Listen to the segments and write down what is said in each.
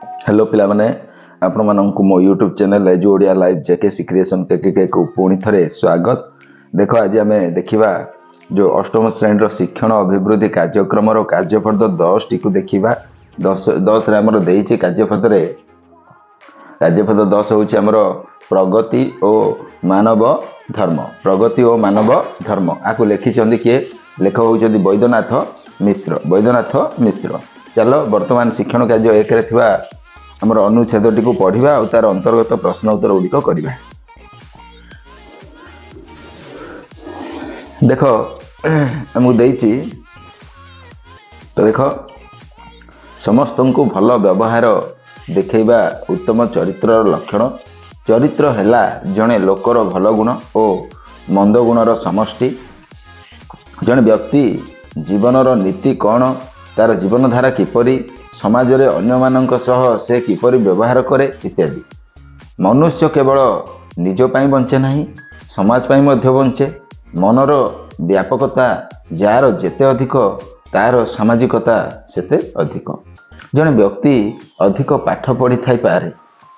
Hello पिला माने आपण मानक मो YouTube channel एजु Odia live JKC creation के को पुणी थरे स्वागत। देख आज आम देखा जो अष्टम श्रेणी रो शिक्षण अभिवृद्धि कार्यक्रम कार्यपद 10 टी को देखा। 10 रे हमर देइछि कार्यपद 10 होछि हमर प्रगति और मानव धर्म। प्रगति और मानव धर्म आकु लिखिछन्ती किए लेखक होउछन्ती वैद्यनाथ मिश्र। चलो वर्तमान शिक्षण कार्य एक आमर अनुच्छेद टी पढ़ा और तार अंतर्गत प्रश्न उत्तर गुड़िक करवा। देख आमको देइछि तो देख समस्त को भल व्यवहार देखा उत्तम चरित्र लक्षण। चरित्र है जड़े लोकर भल गुण और मंद गुणर समष्टि। जड़े व्यक्ति जीवनर नीति कौन, तार जीवनधारा किपरि, समाज रे अन्य मानक सह से किपरि व्यवहार करे इत्यादि। मनुष्य केवल निज पाई बंचे नहीं, समाज पाई मध्य बंचे। मनर व्यापकता जार जेते अधिक तार सामाजिकता सेते अधिक। जड़े व्यक्ति अधिक पाठ पढ़ी थाई पारे,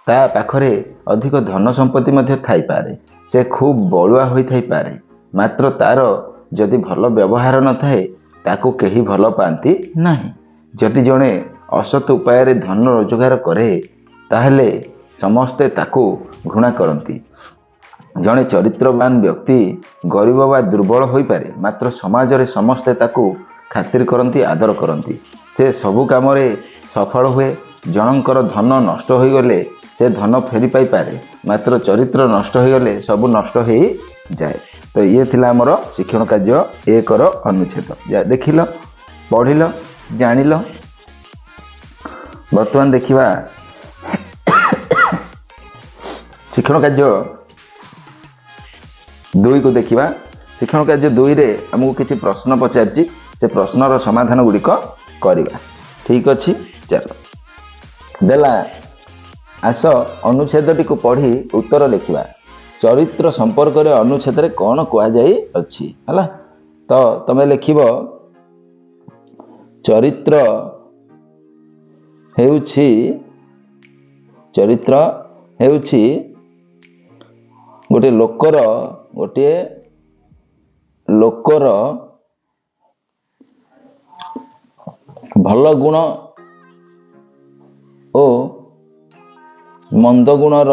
ता पाखरे अधिक धन संपत्ति मध्य थाई पारे, से खूब बलुआ होई थाई पारे, मात्र तार जदि भल व्यवहार न थाए ताको केही भल पाती नहीं। जदि जड़े असत उपाय रे धन रोजगार करे ताहले समस्ते ताको घृणा करती। जड़े चरित्रवान व्यक्ति गरीब वा दुर्बल होई पारे, मात्र समाज रे समस्ते ताको खातिर करती, आदर करती। से सबु काम रे सफल हुए। जनकर धन नष्ट हो गले से धन फेरी पाई पारे, मात्र चरित्र नष्ट हो गले सब नष्ट हो जाए। तो ये थिला हमर शिक्षण कार्य एक अनुच्छेद। देखिल, पढ़िल, जानिल। वर्तमान देखिबा शिक्षण कार्य 2 को देखिबा। शिक्षण कार्य 2 रे हमको किसी प्रश्न पचारछि, से प्रश्नर समाधान गुड़िक करवा। ठीक अच्छी, चलो देला आस अनुच्छेद टी को पढ़ी उत्तर लिखा। चरित्र संपर्क रे अनुच्छेद रे कौन कह जाई अछि हला। तो तमे लिखिबो चरित्र हेउछि गोटे लोकर भल गुण ओ मंद गुणर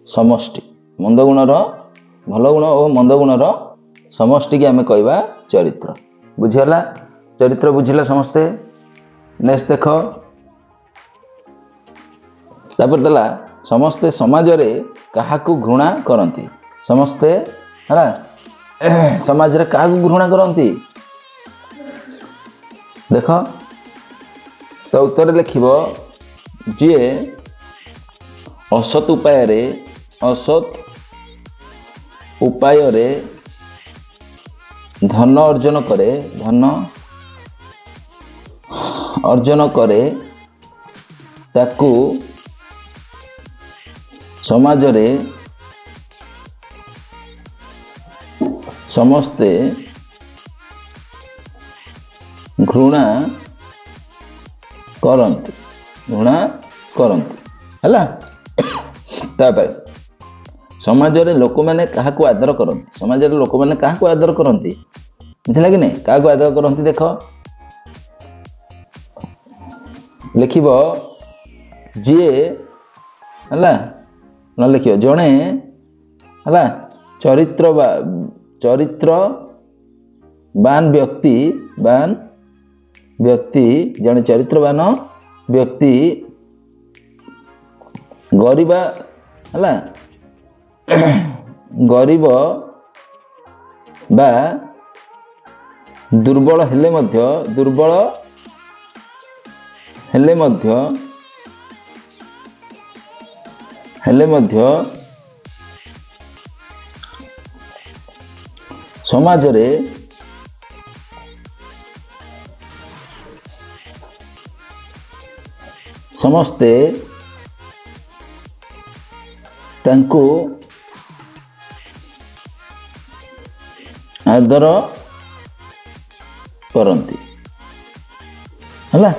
समष्टि। मंद गुणर भल गुण और मंद गुणर समष्टि की आम कहवा चरित्र। बुझीगला? चरित्र बुझिला समस्ते? नेक्स्ट देख, तापर देला समस्ते समाज रे काहाकू घृणा करती। समस्ते है समाज रे काहाकू घृणा करती देख। तो उत्तर लिखिबो जे असत उपाय रे धन अर्जन करे ताकू समाज रे समस्ते घृणा करती हला। तापर समाज रे लोक माने काहाकू आदर करती। समाज रे लोक माने काहाकू आदर करती बुझिला कि नहीं? काहाकू आदर करती देख लिखिबो जीए हला, न लिखिबो जणे हला चरित्रवान व्यक्ति जने चरित्रवान व्यक्ति गरीबा हला गरीब बा दुर्बल हेले मध्य समाज रे समस्ते तांको आदर करती हला।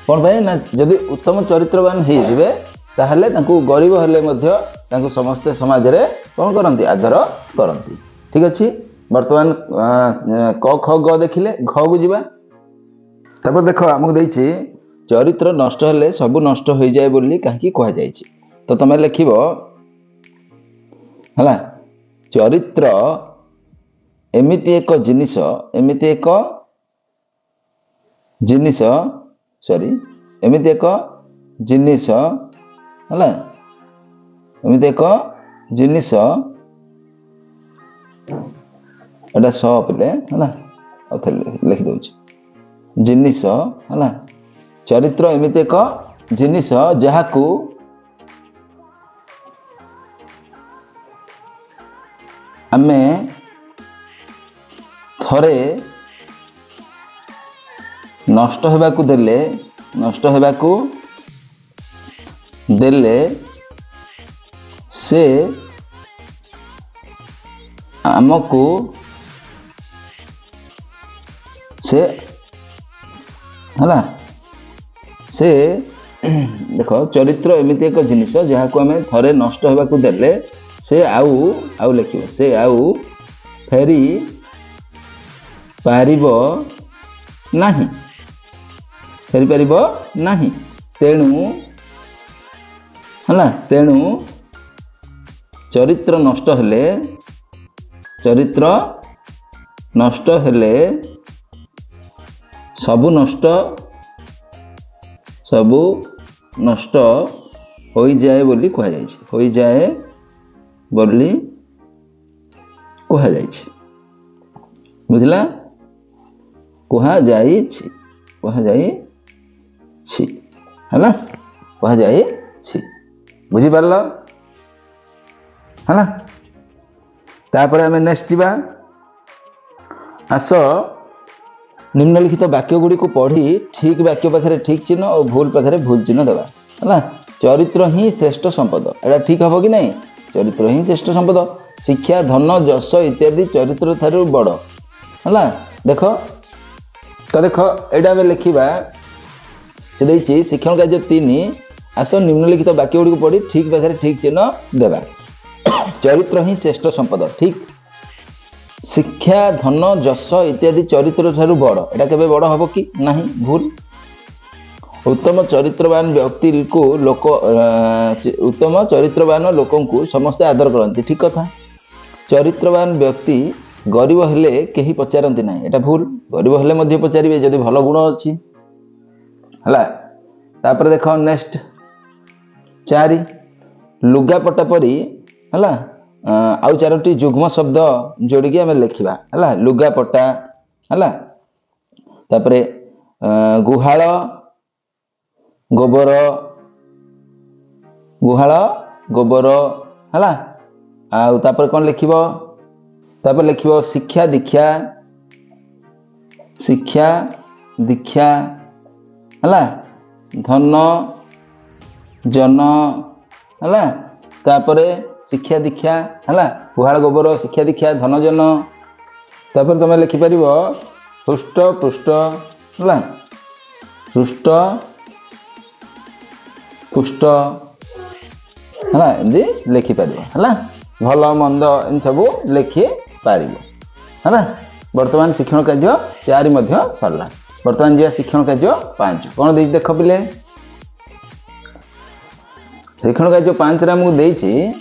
कौन भाई ना जदि उत्तम चरित्रवान होइजिबे ताहले तांकु गरीब हेले मध्य तांकु समस्त समाज रे कौन करंती आदर करंती। ठीक अछि वर्तमान क ख ग देखिले घ को जिबा तब देखो हमक देछि चरित्र नष्ट हेले सब नष्ट हो जाए बोली काहे कहा जायछि। तो तमे लिखिबो हला चरित्र एमिति एक जिनिस सॉरी एमिति एक जिनिस हला एमिति एक जिनिस एटा स पले हला और लिखि दउछि जिनिस हला चरित्र एमिति एक जिनिस जहाकू आमे थरे नष्ट हेबाकू देले से आमको से हला से देखो चरित्र एमिति एक जिनिस जहाँ को आमे थरे नष्ट हेबाकू देले से आउ लिखिबो से आउ फेरी पारिबो नाही फेरी पारिबो नाही तेणु हला तेणु चरित्र नष्ट हेले सबु नष्ट हो जाए बोली कहा जायछि हो जाए बोली कहा जायछि बुझला कहा जायछि हला कहा जायछि बुझी पारलो हला तापर हमें नेक्स्ट जीवा आस निम्नलिखित वाक्य गुड़ी को पढ़ी ठीक वाक्य पाखे ठीक चिन्ह और भूल पाखे भूल चिन्ह देवा है चरित्र ही श्रेष्ठ संपद एटा ठीक हम कि नहीं चरित्र ही श्रेष्ठ संपद शिक्षा धन जश इत्यादि चरित्र ठारू बड़ है देख तो देख एटा लिखा से शिक्षण कार्य 3 आस निम्नलिखित वाक्य गुड़ी को पढ़ी ठीक पाखे ठीक चिन्ह देवा चरित्र ही श्रेष्ठ संपद ठीक शिक्षा धन जश इत्यादि चरित्र ठारू बड़ एटा केबे बड़ हबो कि नहीं भूल उत्तम चरित्रवान व्यक्ति को लोक उत्तम चरित्रवान लोकों को समस्त आदर करती ठीक कथा चरित्रवान व्यक्ति गरीब हेले केही पचारती ना एटा भूल गरीब हेले मध्य पचारिबे जदि भल गुण अछि हला तापर देख नेक्स्ट 4 लुगापटा परी हला आउ 4टी जुग्म शब्द जोड़िकी आम लिखा है लुगापटा है तापरे गुहाल गोबर है आउ तापर कौन लिखिबो तापर लिखिबो शिक्षा दीक्षा है धन जन है तापरे शिक्षा दीक्षा है गुहाल गोबर शिक्षा दीक्षा धन जन तापर तुम लिखिपर हृष्ट पुष्ट है हृष्ट पुष्ट है एमती लिखिपर है भल मंद इन सब लिखिपर है वर्तमान शिक्षण कार्य 4 मध्य सरला वर्तमान जी शिक्षण कार्य 5 कौन दे देख पिले शिक्षण कार्य 5 रे हमको देछि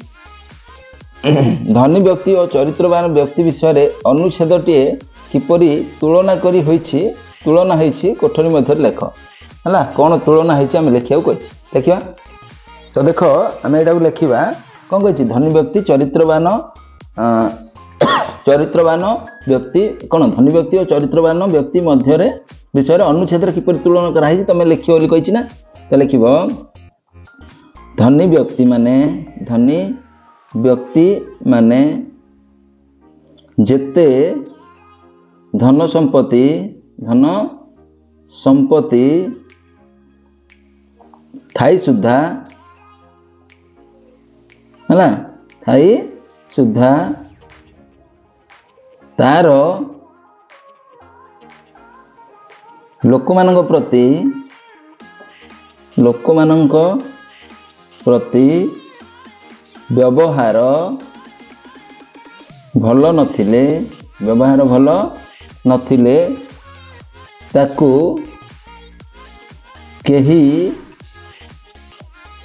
धनी व्यक्ति और चरित्रवान व्यक्ति विषय अनुच्छेदटीए किपरि तुलना करी होइछि तुलना होइछि कोठरी मध्य लेख है कौन तुलना होइछि हम लिखिया कहि देखिबा तो देख आम एटा लिखा कौन कहि धनी व्यक्ति चरित्रवान व्यक्ति कौन धनी व्यक्ति और चरित्रवान व्यक्ति मध्य विषय अनुच्छेद किपरि तुलना कराई तुम लिख बोली कहि ना तो लिख धनी व्यक्ति माने जेते धन संपत्ति थाई सुधा है थाई सुधा तार लोक मान प्रति ଲୋକମାନଙ୍କ ପ୍ରତି ବ୍ୟବହାର ଭଲ ନଥିଲେ ତାକୁ କେହି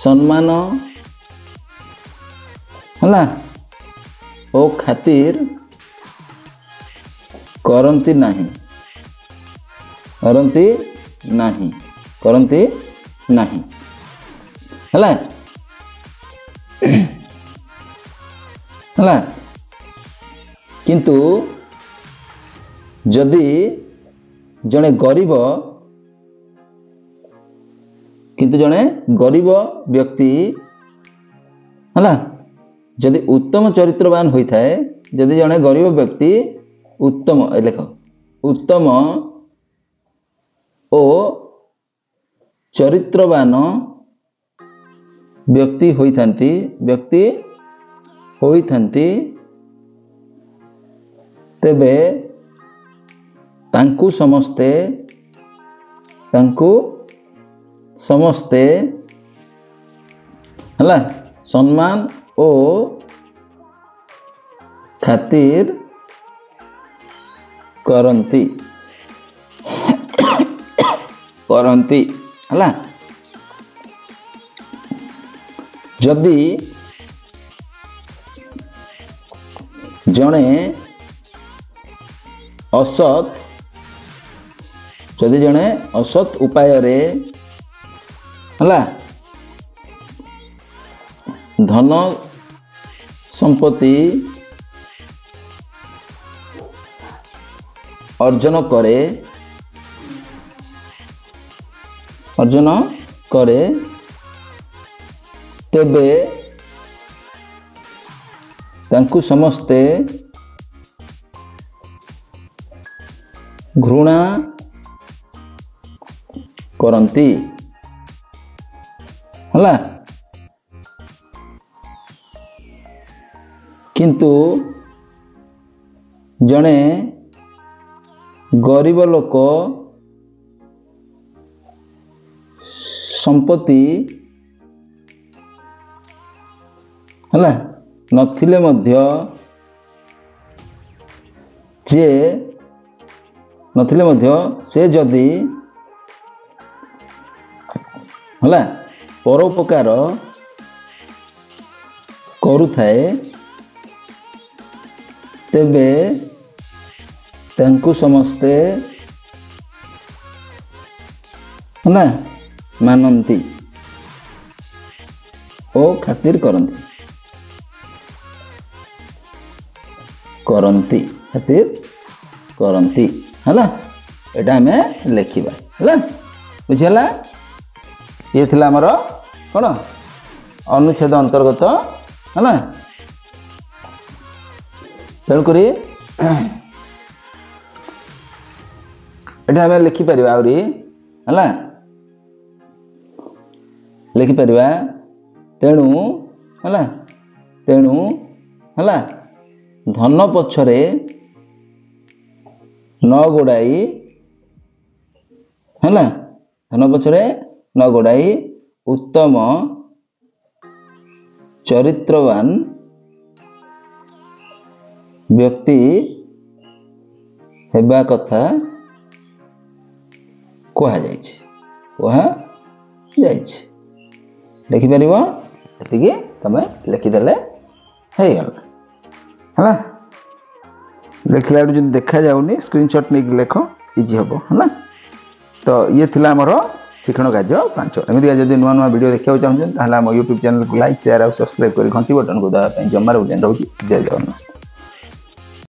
ସମ୍ମାନ ହେଲା ଓ ଖାତିର କରନ୍ତି ନାହିଁ ହେଲା କିନ୍ତୁ ଯଦି ଜଣେ ଗରିବ ବ୍ୟକ୍ତି ହେଲା ଯଦି ଉତ୍ତମ ଚରିତ୍ରବାନ ହୋଇଥାଏ, ଯଦି ଜଣେ ଗରିବ ବ୍ୟକ୍ତି ଉତ୍ତମ ଓ ଚରିତ୍ରବାନ ବ୍ୟକ୍ତି ହୋଇଥାନ୍ତି ତେବେ ତାଙ୍କୁ ସମସ୍ତେ ହେଲା ସମ୍ମାନ ଓ ଖାତିର କରନ୍ତି ହେଲା। ଯଦି ଜଣେ ଅସତ୍ ଉପାୟରେ ହେଲା ଧନ ସମ୍ପତ୍ତି ଅର୍ଜନ କରେ ତେବେ ତାଙ୍କୁ ସମସ୍ତେ ଘୃଣା କରନ୍ତି ହେଲା। କିନ୍ତୁ ଜଣେ ଗରିବ ଲୋକ ସମ୍ପତ୍ତି ହେଲା ନଥିଲେ ମଧ୍ୟ ସେ ଯଦି ହେଲା ପରୋପକାର କରୁଥାଏ ତେବେ ତାଙ୍କୁ ସମସ୍ତେ ହେଲା ମାନନ୍ତି ଓ ଖାତିର କରନ୍ତି ହେଲା। ଏଟା ଆମେ ଲେଖିବା ହେଲା, ବୁଝିଗଲା। ଇଏ ଥିଲା ଆମର କ'ଣ ଅନୁଚ୍ଛେଦ ଅନ୍ତର୍ଗତ ହେଲା। ତେଣୁକରି ଏଟା ଆମେ ଲେଖିପାରିବା ଆହୁରି ହେଲା ଲେଖିପାରିବା। ତେଣୁ ହେଲା ଧନ ପଛରେ ନ ଗୋଡ଼ାଇ ଉତ୍ତମ ଚରିତ୍ରବାନ ବ୍ୟକ୍ତି ହେବା କଥା କୁହାଯାଇଛି। ଲେଖିପାରିବ, ଏତିକି ତମେ ଲେଖିଦେଲେ ହେଇଗଲା ହେଲା। ଲେଖିଲା ବେଳକୁ ଯଦି ଦେଖାଯାଉନି ସ୍କ୍ରିନଶଟ୍ ନେଇକି ଲେଖ, ଇଜି ହେବ ହେଲା। ତ ଇଏ ଥିଲା ଆମର ଶିକ୍ଷଣ କାର୍ଯ୍ୟ 5। ଏମିତିକା ଯଦି ନୂଆ ଭିଡ଼ିଓ ଦେଖିବାକୁ ଚାହୁଁଛନ୍ତି ତାହେଲେ ଆମ ୟୁଟ୍ୟୁବ୍ ଚ୍ୟାନେଲକୁ ଲାଇକ୍, ସେୟାର ଆଉ ସବସ୍କ୍ରାଇବ୍ କରି ଘଣ୍ଟି ବଟନକୁ ଦେବା ପାଇଁ ଜମାରୁ ରହୁଛି। ଜୟ ଜଗନ୍ନାଥ।